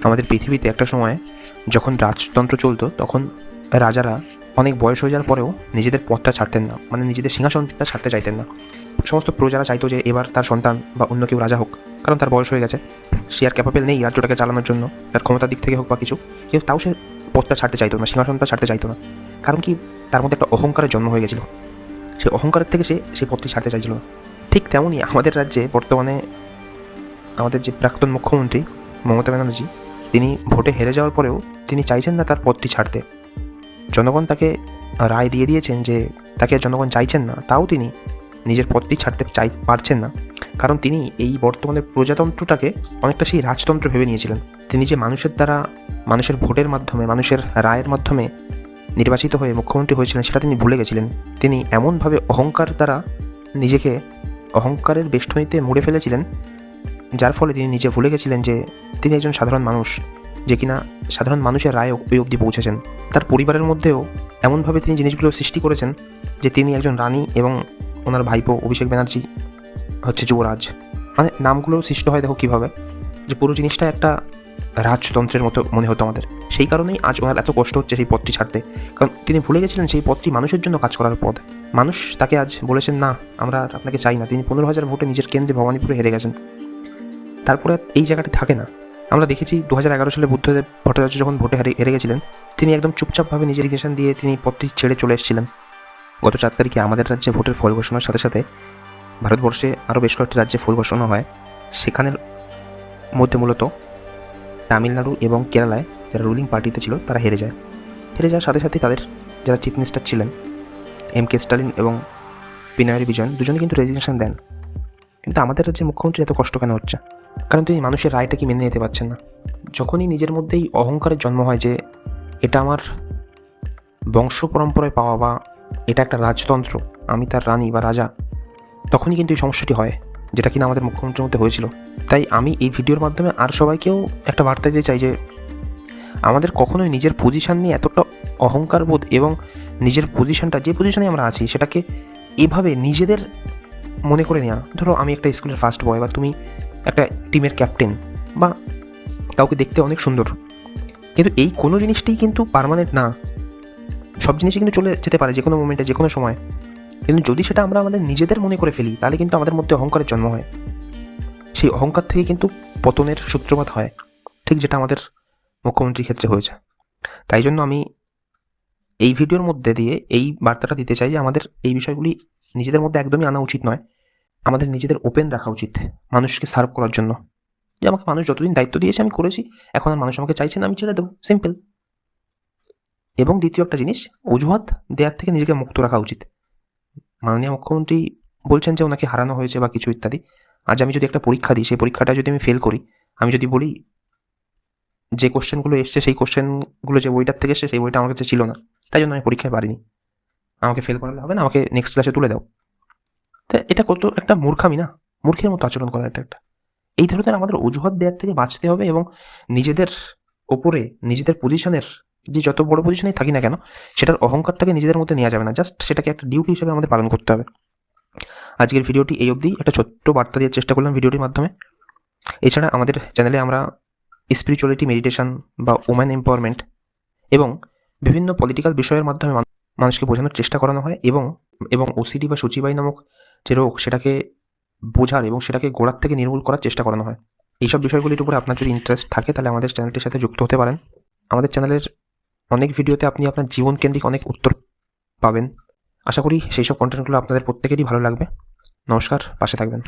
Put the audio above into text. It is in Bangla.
আমাদের পৃথিবীতে একটা সময় যখন রাজতন্ত্র চলতো তখন রাজারা অনেক বয়স হয়ে যাওয়ার পরেও নিজেদের পদটা ছাড়তেন না, মানে নিজেদের সিংহাসনটা ছাড়তে চাইতেন না। সমস্ত প্রজারা চাইতো যে এবার তার সন্তান বা অন্য কেউ রাজা হোক, কারণ তার বয়স হয়ে গেছে, সে আর ক্যাপাবেল নেই রাজ্যটাকে চালানোর জন্য, তার ক্ষমতার দিক থেকে হোক বা কিছু। কিন্তু তাও সে পদটা ছাড়তে চাইতো না, সিংহাসনটা ছাড়তে চাইতো না। কারণ কি, তার মধ্যে একটা অহংকারের জন্ম হয়ে গেছিলো। সে অহংকারের থেকে সে সেই পদটি ছাড়তে চাইছিল না। ঠিক তেমনই আমাদের রাজ্যে বর্তমানে আমাদের যে প্রাক্তন মুখ্যমন্ত্রী মমতা ব্যানার্জি, তিনি ভোটে হেরে যাওয়ার পরেও তিনি চাইছেন না তার পদটি ছাড়তে। জনগণ তাকে রায় দিয়ে দিয়েছেন যে তাকে জনগণ চাইছেন না, তাও তিনি নিজের পদটি ছাড়তে পারছেন না। কারণ তিনি এই বর্তমানে প্রজাতন্ত্রটাকে অনেকটা সেই রাজতন্ত্র ভেবে নিয়েছিলেন। তিনি যে মানুষের দ্বারা, মানুষের ভোটের মাধ্যমে, মানুষের রায়ের মাধ্যমে নির্বাচিত হয়ে মুখ্যমন্ত্রী হয়েছিলেন, সেটা তিনি ভুলে গেছিলেন। তিনি এমনভাবে অহংকার দ্বারা নিজেকে অহংকারের বেষ্টনীতে মুড়ে ফেলেছিলেন, যার ফলে তিনি নিজে ভুলে গেছিলেন যে তিনি একজন সাধারণ মানুষ, যে কিনা সাধারণ মানুষের রায় ওই অবধি পৌঁছেছেন। তার পরিবারের মধ্যেও এমনভাবে তিনি জিনিসগুলো সৃষ্টি করেছেন যে তিনি একজন রানী এবং ওনার ভাইপো অভিষেক ব্যানার্জি হচ্ছে যুবরাজ। মানে নামগুলো সৃষ্টি হয় দেখো কীভাবে, যে পুরো জিনিসটা একটা রাজতন্ত্রের মতো মনে হতো আমাদের। সেই কারণেই আজ ওনার এত কষ্ট হচ্ছে সেই পদটি ছাড়তে, কারণ তিনি ভুলে গেছিলেন সেই পদটি মানুষের জন্য কাজ করার পদ। মানুষ তাকে আজ বলেছেন না, আমরা আপনাকে চাই না। তিনি 15,000 ভোটে নিজের কেন্দ্রে ভবানীপুরে হেরে গেছেন। তারপরে এই জায়গাটি থাকে না। আমরা দেখেছি 2011 সালে বুদ্ধদেব ভট্টাচার্য যখন ভোটে হেরে গেছিলেন, তিনি একদম চুপচাপভাবে নিজের রিজিগনেশন দিয়ে তিনি পদটি ছেড়ে চলে এসেছিলেন। গত 4 তারিখে আমাদের রাজ্যে ভোটের ফল ঘোষণার সাথে সাথে ভারতবর্ষে আরও বেশ কয়েকটি রাজ্যে ফল ঘোষণা হয়। সেখানের মধ্যে মূলত তামিলনাড়ু এবং কেরালায় যারা রুলিং পার্টিতে ছিল তারা হেরে যায়। হেরে যাওয়ার সাথে সাথে তাদের যারা চিফ মিনিস্টার ছিলেন এম.কে. স্টালিন এবং পিনারাই বিজয়ন দুজনে কিন্তু রেজিগনেশন দেন। কিন্তু আমাদের রাজ্যের মুখ্যমন্ত্রী এত কষ্ট কেন হচ্ছে? কারণ তিনি মানুষের রায়টা কি মেনে নিতে পারছেন না। যখনই নিজের মধ্যেই অহংকারের জন্ম হয় যে এটা আমার বংশ পরম্পরায় পাওয়া বা এটা একটা রাজতন্ত্র, আমি তার রানী বা রাজা, তখনই কিন্তু এই সমস্যাটি হয়, যেটা কিনা আমাদের মুখ্যমন্ত্রীর মধ্যে হয়েছিল। তাই আমি এই ভিডিওর মাধ্যমে আর সবাইকেও একটা বার্তা দিতে চাই যে আমাদের কখনোই নিজের পজিশান নিয়ে এতটা অহংকার বোধ এবং নিজের পজিশানটা, যে পজিশনে আমরা আছি সেটাকে এভাবে নিজেদের মনে করে নেওয়া। ধরো আমি একটা স্কুলের ফার্স্ট বয়, বা তুমি একটা টিমের ক্যাপ্টেন, বা কাউকে দেখতে অনেক সুন্দর, কিন্তু এই কোনো জিনিসটাই কিন্তু পার্মানেন্ট না। সব জিনিসই কিন্তু চলে যেতে পারে যে কোনো মোমেন্টে, যে কোনো সময়। কিন্তু যদি সেটা আমরা আমাদের নিজেদের মনে করে ফেলি, তাহলে কিন্তু আমাদের মধ্যে অহংকারের জন্ম হয়। সেই অহংকার থেকে কিন্তু পতনের সূত্রপাত হয়, ঠিক যেটা আমাদের মুখ্যমন্ত্রীর ক্ষেত্রে হয়েছে। তাই জন্য আমি এই ভিডিওর মধ্যে দিয়ে এই বার্তাটা দিতে চাই যে আমাদের এই বিষয়গুলি নিজেদের মধ্যে একদমই আনা উচিত নয়। আমাদের নিজেদের ওপেন রাখা উচিত মানুষকে সার্ভ করার জন্য, যে আমাকে মানুষ যতদিন দায়িত্ব দিয়েছে আমি করেছি, এখন আর মানুষ আমাকে চাইছে না, আমি ছেড়ে দেবো, সিম্পল। এবং দ্বিতীয় একটা জিনিস, অজুহাত দেওয়ার থেকে নিজেকে মুক্ত রাখা উচিত। মাননীয় মুখ্যমন্ত্রী বলছেন যে ওনাকে হারানো হয়েছে বা কিছু ইত্যাদি। আজ আমি যদি একটা পরীক্ষা দিই, সেই পরীক্ষাটা যদি আমি ফেল করি, আমি যদি বলি যে কোশ্চেনগুলো এসছে সেই কোশ্চেনগুলো যে বইটার থেকে এসছে সেই বইটা আমার কাছে ছিল না, তাই জন্য আমি পরীক্ষায় পারিনি, আমাকে ফেল করালে হবে না, আমাকে নেক্সট ক্লাসে তুলে দাও। তা এটা কত একটা মূর্খামি না? মূর্খের মতো আচরণ করা এটা একটা। এই ধরনের আমাদের অজুহাত দেওয়ার থেকে বাঁচতে হবে এবং নিজেদের ওপরে, নিজেদের পজিশনের, যে যত বড় পজিশনেই থাকি না কেন, সেটার অহংকারটাকে নিজেদের মধ্যে নেওয়া যাবে না। জাস্ট সেটাকে একটা ডিউটি হিসেবে আমাদের পালন করতে হবে। আজকের ভিডিওটি এই অবধি, একটা ছোট্ট বার্তা দেওয়ার চেষ্টা করলাম ভিডিওটির মাধ্যমে। এছাড়া আমাদের চ্যানেলে আমরা স্পিরিচুয়ালিটি, মেডিটেশন বা ওম্যান এম্পাওয়ারমেন্ট এবং বিভিন্ন পলিটিক্যাল বিষয়ের মাধ্যমে মানুষকে বোঝানোর চেষ্টা করানো হয়, এবং ওসিডি বা সূচিবাই নামক যে রোগ, সেটাকে বোঝার এবং সেটাকে গোড়ার থেকে নির্মূল করার চেষ্টা করানো হয়। এইসব বিষয়গুলির উপরে আপনার যদি ইন্টারেস্ট থাকে, তাহলে আমাদের চ্যানেলটির সাথে যুক্ত হতে পারেন। আমাদের চ্যানেলের অনেক ভিডিওতে আপনি আপনার জীবনকেন্দ্রিক অনেক উত্তর পাবেন। আশা করি সেই সব কন্টেন্টগুলো আপনাদের প্রত্যেকেরই ভালো লাগবে। নমস্কার, পাশে থাকবেন।